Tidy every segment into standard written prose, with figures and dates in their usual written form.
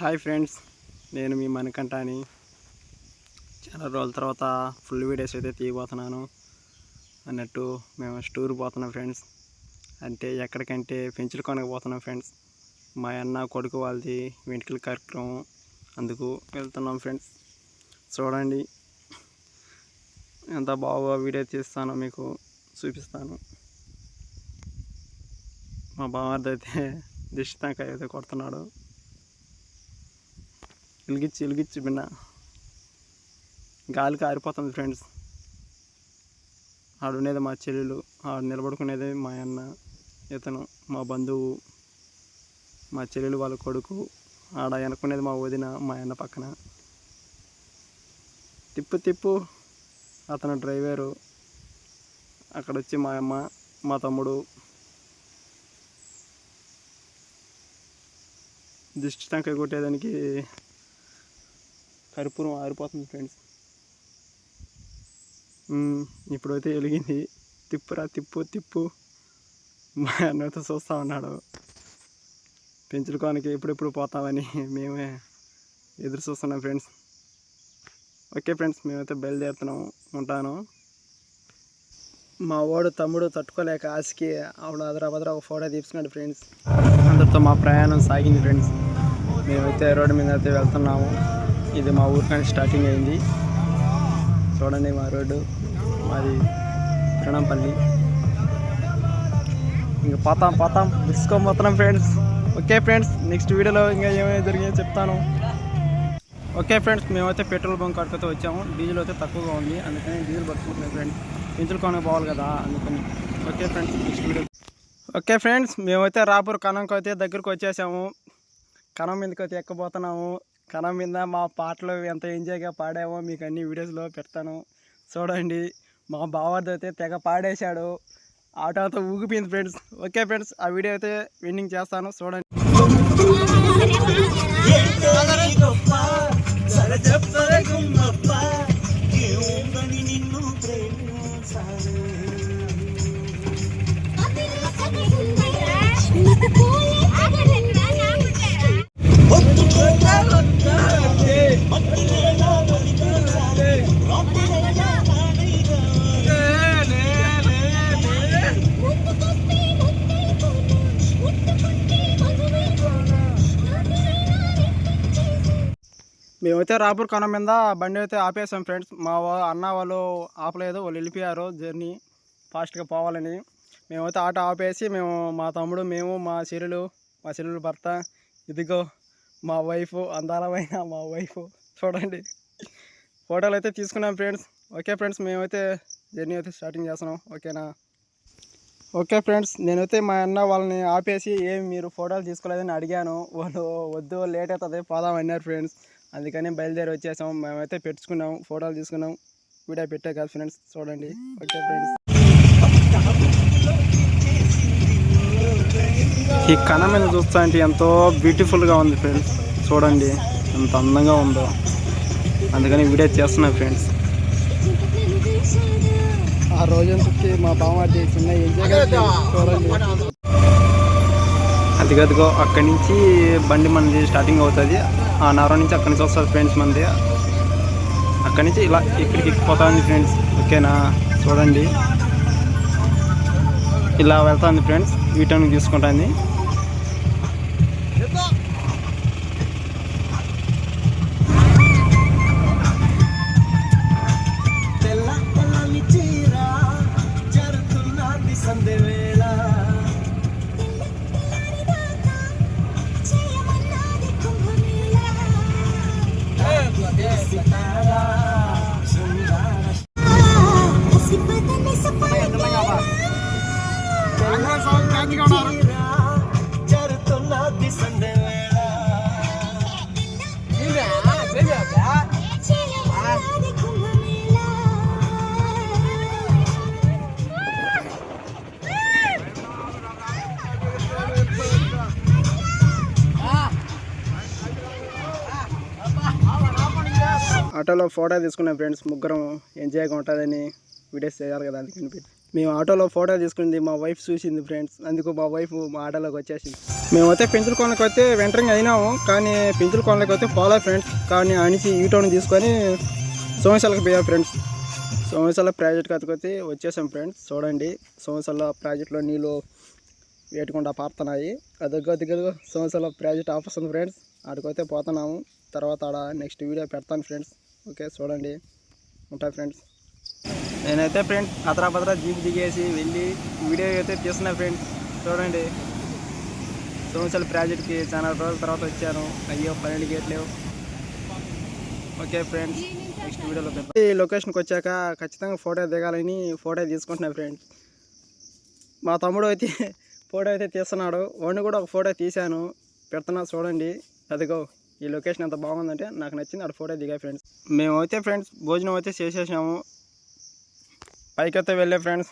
Hi friends, నేను మీ మణికంఠని. చాలా రోజుల తర్వాత ఫుల్ వీడియోస్ అయితే తీయబోతున్నాను అన్నట్టు. మేము టూర్ పోతున్నాం ఫ్రెండ్స్. అంటే ఎక్కడికంటే పెంచులకొనకు పోతున్నాం ఫ్రెండ్స్. మా అన్న కొడుకు వాళ్ళది వెంట్రుకల కార్యక్రమం, అందుకు వెళ్తున్నాం ఫ్రెండ్స్. చూడండి ఎంత బాగా వీడియో తీస్తానో మీకు చూపిస్తాను. మా బావార్ది అయితే దిష్టి టెంకాయ అయితే కొడుతున్నాడు. వెలిగించి బిన్న గాలికి ఆరిపోతుంది ఫ్రెండ్స్. ఆడుండేది మా చెల్లెలు, ఆడు నిలబడుకునేది మా అన్న, ఇతను మా బంధువు, మా చెల్లెలు వాళ్ళ కొడుకు. ఆడ వెనుకునేది మా వదిన, మా అన్న పక్కన. తిప్పు అతను డ్రైవరు. అక్కడ వచ్చి మా అమ్మ, మా తమ్ముడు. దిష్టి టెంకాయ కొట్టేదానికి కర్పూరం ఆరిపోతుంది ఫ్రెండ్స్. ఇప్పుడైతే వెలిగింది. తిప్పు మా అన్నతో చూస్తూ ఉన్నాడు. పెంచులకోనకి ఎప్పుడెప్పుడు పోతామని మేమే ఎదురు చూస్తున్నాం ఫ్రెండ్స్. ఓకే ఫ్రెండ్స్, మేమైతే బయలుదేరుతున్నాము. ఉంటాను. మా వాడు తమ్ముడు తట్టుకోలేక ఆశకి ఆవిడ అదరాబద్రా ఒక ఫోటో తీసుకున్నాడు ఫ్రెండ్స్. అందరితో మా ప్రయాణం సాగింది ఫ్రెండ్స్. మేమైతే రోడ్డు మీద అయితే వెళ్తున్నాము. ఇది మా ఊరు కానీ స్టార్టింగ్ అయింది. చూడండి మా రోడ్డు, మాది తిరణంపల్లి. ఇంకా పోతాం తెలుసుకోబోతున్నాం ఫ్రెండ్స్. ఓకే ఫ్రెండ్స్, నెక్స్ట్ వీడియోలో ఇంకా ఏమైనా జరిగిందో చెప్తాను. ఓకే ఫ్రెండ్స్, మేమైతే పెట్రోల్ బంక్ కాడికైతే వచ్చాము. డీజిల్ అయితే తక్కువగా ఉంది, అందుకని డీజిల్ పట్టుకుంటున్నాం ఫ్రెండ్స్. పెంచులకోనకి పోవాలి కదా, అందుకని. Okay friends, next video. Okay friends, మేమైతే రాపూర్ కనంకి అయితే దగ్గరకు వచ్చేసాము. కనం మీదకి అయితే ఎక్కబోతున్నాము. కనం మీద మా పాటలు ఎంత ఎంజాయ్గా పాడామో మీకు అన్ని వీడియోస్లో పెడతాను, చూడండి. మా బావార్ది అయితే తెగ పాడేశాడు, ఆటో అంతా ఊగిపోయింది ఫ్రెండ్స్. ఓకే ఫ్రెండ్స్, ఆ వీడియో అయితే ఎండింగ్ చేస్తాను, చూడండి. మేమైతే రాపూర్ కనం మీద బండి అయితే ఆపేసాం ఫ్రెండ్స్. మా అన్న వాళ్ళు ఆపలేదు, వాళ్ళు వెళ్ళిపోయారు జర్నీ ఫాస్ట్గా పోవాలని. మేమైతే ఆటో ఆపేసి మా తమ్ముడు, మా చెల్లెలు భర్త, ఇదిగో మా వైఫ్, అందాలమైన మా వైఫ్, చూడండి. ఫోటోలు అయితే తీసుకున్నాం ఫ్రెండ్స్. ఓకే ఫ్రెండ్స్, మేమైతే జర్నీ అయితే స్టార్టింగ్ చేస్తున్నాం. ఓకేనా? ఓకే ఫ్రెండ్స్, నేనైతే మా అన్న వాళ్ళని ఆపేసి మీరు ఫోటోలు తీసుకోలేదని అడిగాను. వాళ్ళు వద్దు, లేట్ అవుతుంది, పోదామన్నారు ఫ్రెండ్స్. అందుకని బయలుదేరి వచ్చేసాం. మేమైతే పెట్టుకున్నాం, ఫోటోలు తీసుకున్నాం, వీడియో పెట్టే కాదు ఫ్రెండ్స్, చూడండి. ఓకే ఫ్రెండ్స్, ఈ కణ మీద చూస్తా అంటే ఎంతో బ్యూటిఫుల్గా ఉంది ఫ్రెండ్స్. చూడండి ఎంత అందంగా ఉందో, అందుకని వీడియో చేస్తున్నాం ఫ్రెండ్స్. ఆ రోజంతకి మా బామ్మార్ది చిన్న ఎంజాయ్ చూడండి. అదిగదిగో అక్కడి నుంచి బండి మనది స్టార్టింగ్ అవుతుంది. ఆ నగరం నుంచి అక్కడి నుంచి వస్తుంది ఫ్రెండ్స్ మనది. అక్కడి నుంచి ఇలా ఇక్కడికి ఎక్కిపోతుంది ఫ్రెండ్స్. ఓకేనా? చూడండి, ఇలా వెళ్తుంది ఫ్రెండ్స్. వీటర్ని తీసుకుంటుంది. ఆటోలో ఫోటో తీసుకున్నాం ఫ్రెండ్స్. ముగ్గురం ఎంజాయ్గా ఉంటుందని వీడియోస్ చేయాలి కదా, అందుకని మేము ఆటోలో ఫోటో తీసుకుంది మా వైఫ్ చూసింది ఫ్రెండ్స్, అందుకు మా వైఫ్ మా ఆటోలోకి వచ్చేసింది. మేమైతే పెంచులకోనకి అయితే వెంటరింగ్ అయినాము, కానీ పెంచులకోనకి అయితే పోలే ఫ్రెండ్స్. కానీ అనిచి ఈటోని తీసుకొని సోమశాలకు పోయాం ఫ్రెండ్స్. సోమశాల ప్రాజెక్ట్కి అతుకొచ్చి వచ్చేసాం ఫ్రెండ్స్. చూడండి సోమశాల ప్రాజెక్ట్లో నీళ్ళు వేయకుండా పారుతున్నాయి. అదొక సోమశాల ప్రాజెక్ట్ ఆపేస్తుంది ఫ్రెండ్స్. ఆడికైతే పోతున్నాము. తర్వాత ఆడ నెక్స్ట్ వీడియో పెడతాను ఫ్రెండ్స్. ఓకే చూడండి, ఉంటాయి ఫ్రెండ్స్. నేనైతే ఫ్రెండ్స్ అతరాపత్ర జీప్ దిగేసి వెళ్ళి వీడియో అయితే తీస్తున్నా ఫ్రెండ్స్. చూడండి సోమశాల ప్రాజెక్ట్కి చాలా రోజుల తర్వాత వచ్చాను. అయ్యో 12 గేట్లు. ఓకే ఫ్రెండ్స్, నెక్స్ట్ వీడియోలో పెడతాను. ఈ లొకేషన్కి వచ్చాక ఖచ్చితంగా ఫోటో దిగాలని ఫోటో తీసుకుంటున్నా ఫ్రెండ్స్. మా తమ్ముడు అయితే ఫోటో అయితే తీస్తున్నాడు. వాడిని కూడా ఒక ఫోటో తీశాను, పెడుతున్నా చూడండి. అదిగో ఈ లొకేషన్ ఎంత బాగుందంటే నాకు నచ్చింది. అక్కడ ఫోటో దిగా ఫ్రెండ్స్. మేమైతే ఫ్రెండ్స్ భోజనం అయితే చేసేసాము. పైకైతే వెళ్ళే ఫ్రెండ్స్.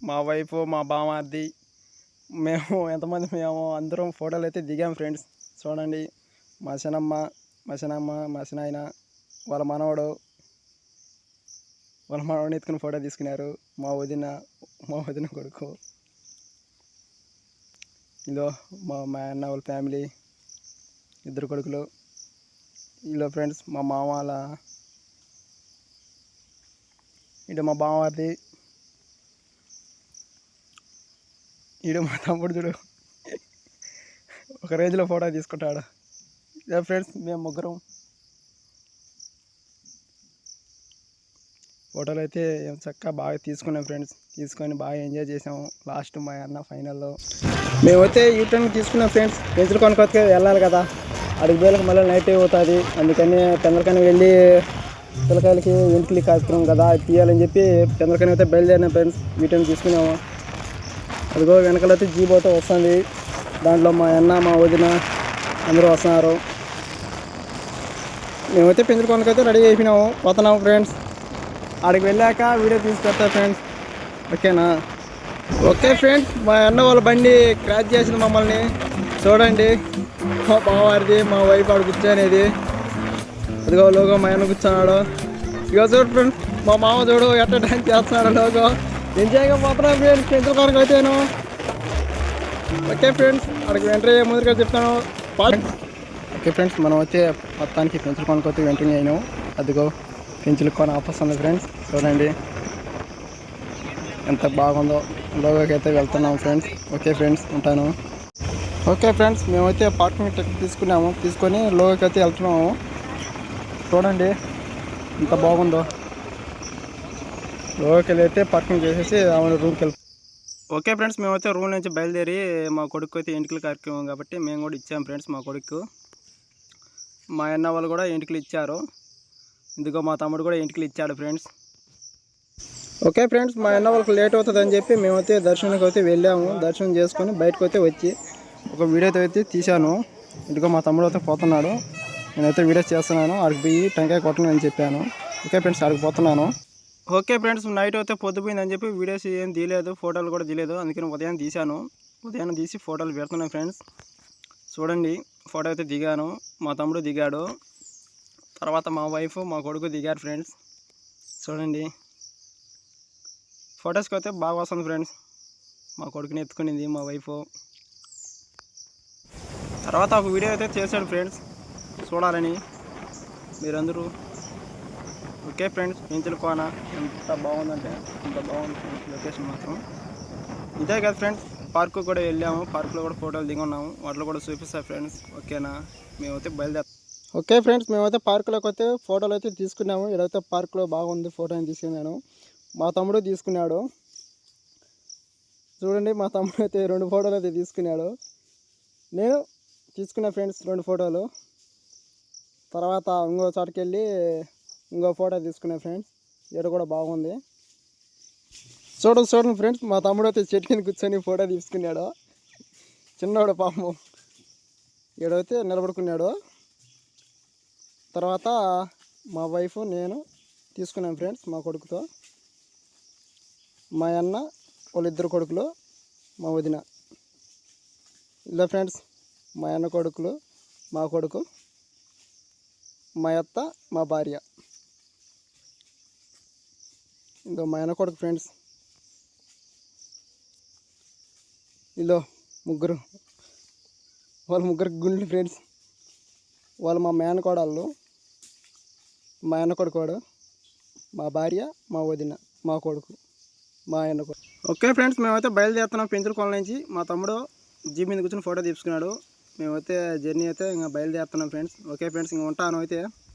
మా వైఫ్, మా బామార్ది, మేము ఎంతమంది మేము అందరం ఫోటోలు అయితే దిగాం ఫ్రెండ్స్. చూడండి మా చిన్నమ్మ, మా చిన్నాయన, వాళ్ళ మనవడు ఎత్తుకుని ఫోటో తీసుకున్నారు. మా వదిన కొడుకు, ఇదో మా అన్న వాళ్ళ ఫ్యామిలీ, 2 కొడుకులు. ఇలా ఫ్రెండ్స్ మా మామల, ఇటు మా బామది, ఇటు మా తమ్ముడు చూడు ఒక రేంజ్లో ఫోటో తీసుకుంటాడు. ఇలా ఫ్రెండ్స్ మేము ముగ్గురం ఫోటోలు అయితే చక్కగా బాగా తీసుకున్నాం ఫ్రెండ్స్. తీసుకొని బాగా ఎంజాయ్ చేసాము. లాస్ట్ మా అన్న ఫైనల్లో మేమైతే యూటర్న్ తీసుకున్నాం ఫ్రెండ్స్. పెంచులు కొనుక్కొచ్చి వెళ్ళాలి కదా, అడిగి వేలకు మళ్ళీ నైట్ అవుతుంది. అందుకని పెందలకని వెళ్ళి పిల్లకాయలకి ఇంటికి కార్యక్రమం కదా తీయాలని చెప్పి పెందలకని అయితే బయలుదేరినాం ఫ్రెండ్స్. యూటర్న్ తీసుకున్నాము. అదిగో వెనకాలైతే జీప్ అయితే వస్తుంది. దాంట్లో మా అన్న, మా వదిన అందరూ వస్తున్నారు. మేమైతే పెంచులు కొనుక్కొచ్చి రెడీ అయిపోయినాము, పోతున్నాము ఫ్రెండ్స్. అక్కడికి వెళ్ళాక వీడియో తీసుకొస్తా ఫ్రెండ్స్. ఓకేనా? ఓకే ఫ్రెండ్స్, మా అన్న వాళ్ళ బండి క్రాచ్ చేసింది మమ్మల్ని. చూడండి మా బావారిది, మా వైఫ్ ఆడు కూర్చొనేది. అదిగో లోగో మా అన్న కూర్చున్నాడు. ఇక చూడు ఫ్రెండ్స్, మా మామ చూడు ఎట్లా డాన్స్ చేస్తున్నాడు. లోగో ఎంజాయ్గా పోతున్నాం ఫ్రెండ్స్ పెంచుల కొరకు అయితేను. ఓకే ఫ్రెండ్స్, అక్కడికి ఎంటర్ అయ్యే ముందుగా చెప్తాను. ఓకే ఫ్రెండ్స్, మనం వచ్చే మొత్తానికి పెంచుల కొనుక్కు అయితే ఎంట్రీ అయినాము. అదిగో పెంచులు కొని ఆపొస్తుంది ఫ్రెండ్స్. చూడండి ఎంత బాగుందో. లోగోకి అయితే వెళ్తున్నాము ఫ్రెండ్స్. ఓకే ఫ్రెండ్స్, ఉంటాను. ఓకే ఫ్రెండ్స్, మేమైతే పార్కింగ్ టికెట్ తీసుకొని లోగోకి అయితే వెళ్తున్నాము. చూడండి ఎంత బాగుందో. లోగోకి వెళ్ళి అయితే పార్కింగ్ చేసేసి రూమ్కి వెళ్తాం. ఓకే ఫ్రెండ్స్, మేమైతే రూమ్ నుంచి బయలుదేరి మా కొడుకు అయితే ఎంటికల కార్యక్రమం కాబట్టి మేము కూడా ఇచ్చాము ఫ్రెండ్స్. మా కొడుకు, మా అన్న వాళ్ళు కూడా ఎంటికలు ఇచ్చారు. ఇదిగో మా తమ్ముడు కూడా ఇంటికి ఇచ్చాడు ఫ్రెండ్స్. ఓకే ఫ్రెండ్స్, మా అన్న వాళ్ళకి లేట్ అవుతుందని చెప్పి మేమైతే దర్శనానికి అయితే వెళ్ళాము. దర్శనం చేసుకొని బయటకు అయితే వచ్చి ఒక వీడియో అయితే తీశాను. ఇదిగో మా తమ్ముడు అయితే పోతున్నాడు. నేనైతే వీడియో చేస్తున్నాను. ఆడికి పోయి టెంకాయ కొట్టను అని చెప్పాను. ఓకే ఫ్రెండ్స్, ఆడికి పోతున్నాను. ఓకే ఫ్రెండ్స్, నైట్ అయితే పొద్దుపోయిందని చెప్పి వీడియోస్ ఏం తీయలేదు, ఫోటోలు కూడా తీయలేదు. అందుకని ఉదయం తీశాను. ఉదయం తీసి ఫోటోలు పెడుతున్నాను ఫ్రెండ్స్. చూడండి ఫోటో అయితే దిగాను, మా తమ్ముడు దిగాడు, తర్వాత మా వైఫ్, మా కొడుకు దిగారు ఫ్రెండ్స్. చూడండి ఫొటోస్కి అయితే బాగా వస్తుంది ఫ్రెండ్స్. మా కొడుకుని ఎత్తుకునింది మా వైఫ్. తర్వాత ఒక వీడియో అయితే చేశాడు ఫ్రెండ్స్, చూడాలని మీరందరూ. ఓకే ఫ్రెండ్స్, పెంచుల కోన ఎంత బాగుందంటే అంత బాగుంది ఫ్రెండ్స్. లొకేషన్ మాత్రం ఇదే కదా ఫ్రెండ్స్. పార్కు కూడా వెళ్ళాము, పార్కులో కూడా ఫోటోలు దిగున్నాము, వాటిలో కూడా చూపిస్తాను ఫ్రెండ్స్. ఓకేనా? మేమైతే బయలుదేరుతాం. ఓకే ఫ్రెండ్స్, మేమైతే పార్కులోకి అయితే ఫోటోలు అయితే తీసుకున్నాము. ఇదైతే పార్కులో బాగుంది, ఫోటోని తీసుకున్నాను. మా తమ్ముడు తీసుకున్నాడు. చూడండి మా తమ్ముడు అయితే 2 ఫోటోలు అయితే తీసుకున్నాడు. నేను తీసుకున్నా ఫ్రెండ్స్ 2 ఫోటోలు. తర్వాత ఇంకో చోటుకి వెళ్ళి ఇంకో ఫోటో తీసుకున్నా ఫ్రెండ్స్. ఇక్కడ కూడా బాగుంది. చూడండి ఫ్రెండ్స్, మా తమ్ముడు అయితే చెట్టు కింద కూర్చొని ఫోటో తీసుకున్నాడు. చిన్నవాడు పాపం ఈడైతే నిలబడుకున్నాడు. తర్వాత మా వైఫ్, నేను తీసుకున్నాం ఫ్రెండ్స్ మా కొడుకుతో. మా అన్న వాళ్ళ 2 కొడుకులు, మా వదిన. ఇలా ఫ్రెండ్స్ మా అన్న కొడుకులు, మా కొడుకు, మా అత్త, మా భార్య. ఇంకా మా అన్న కొడుకు ఫ్రెండ్స్. ఇలా ముగ్గురు, వాళ్ళ ముగ్గురికి గుండ్లు ఫ్రెండ్స్. వాళ్ళు మా మేనకోడళ్ళు, మా అన్న కొడుకోడు, మా భార్య, మా వదిన, మా కొడుకు, మా అన్న కొడుకు. ఓకే ఫ్రెండ్స్, మేమైతే బయలుదేరుతున్నాం పెంచుల కొల నుంచి. మా తమ్ముడు జీప్ మీద కూర్చొని ఫోటో తీసుకున్నాడు. మేమైతే జర్నీ అయితే ఇంకా బయలుదేరుతున్నాం ఫ్రెండ్స్. ఓకే ఫ్రెండ్స్, ఇంకా ఉంటాను అయితే.